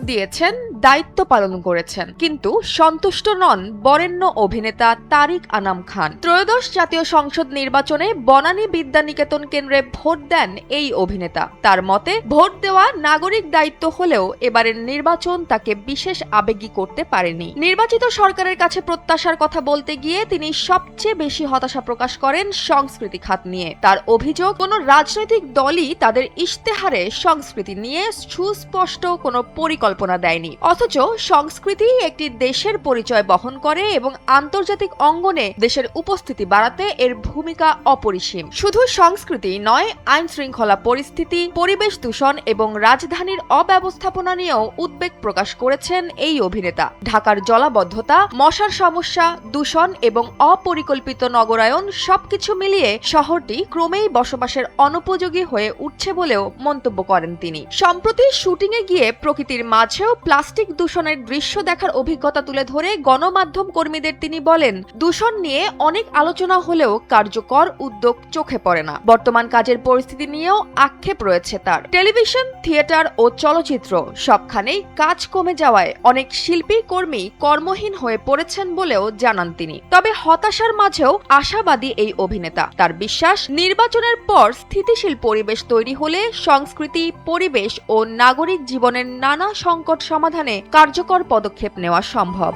দিয়েছেন, দায়িত্ব পালন করেছেন, কিন্তু সন্তুষ্ট নন বরেণ্য অভিনেতা তারিক আনাম খান। ত্রয়োদশ জাতীয় সংসদ নির্বাচনে বনানী বিদ্যানিকেতন কেন্দ্রে ভোট দেন এই অভিনেতা। তার মতে, ভোট দেওয়া নাগরিক দায়িত্ব হলেও এবারের নির্বাচন তাকে বিশেষ আবেগী করতে পারেনি। নির্বাচিত সরকারের কাছে প্রত্যাশার কথা বলতে গিয়ে তিনি সবচেয়ে বেশি হতাশা প্রকাশ করেন সংস্কৃতি খাত নিয়ে। তার অভিযোগ, কোনো রাজনৈতিক দলই তাদের ইশতেহারে সংস্কৃতি নিয়ে সুস্পষ্ট কোনো পরিকল্পনা দেয়নি, অথচ সংস্কৃতি একটি দেশের পরিচয় বহন করে এবং আন্তর্জাতিক অঙ্গনে দেশের উপস্থিতি বাড়াতে এর ভূমিকা অপরিসীম। শুধু সংস্কৃতি নয়, আইন শৃঙ্খলা পরিস্থিতি, পরিবেশ দূষণ এবং রাজধানীর অব্যবস্থাপনা নিয়েও উদ্বেগ প্রকাশ করেছেন এই অভিনেতা। ঢাকার জলাবদ্ধতা, মশার সমস্যা, দূষণ এবং অপরিকল্পিত নগরায়ন সবকিছু মিলিয়ে শহরটি ক্রমেই বসবাসের অনুপযোগী হয়ে উঠছে বলেও মন্তব্য করেন তিনি। সম্প্রতি শুটিংয়ে গিয়ে প্রকৃতির মাঝেও প্লাস্টিক দূষণের দৃশ্য দেখার অভিজ্ঞতা তুলে ধরে গণমাধ্যম কর্মীদের তিনি বলেন, দূষণ নিয়ে অনেক আলোচনা হলেও কার্যকর উদ্যোগ চোখে পড়ে না। বর্তমান কাজের পরিস্থিতি নিয়েও আক্ষেপ রয়েছে তার। টেলিভিশন, থিয়েটার ও চলচ্চিত্র সবখানেই কাজ কমে যাওয়ায় অনেক শিল্পী কর্মী কর্মহীন হয়ে পড়েছেন বলেও জানান তিনি। তবে হতাশার মাঝেও আশাবাদী এই অভিনেতা। তার বিশ্বাস, নির্বাচনের পর স্থিতিশীল পরিবেশ তৈরি হলে সংস্কৃতি, পরিবেশ ও নাগরিক জীবনের নানা সংকট সমাধানে কার্যকর পদক্ষেপ নেওয়া সম্ভব।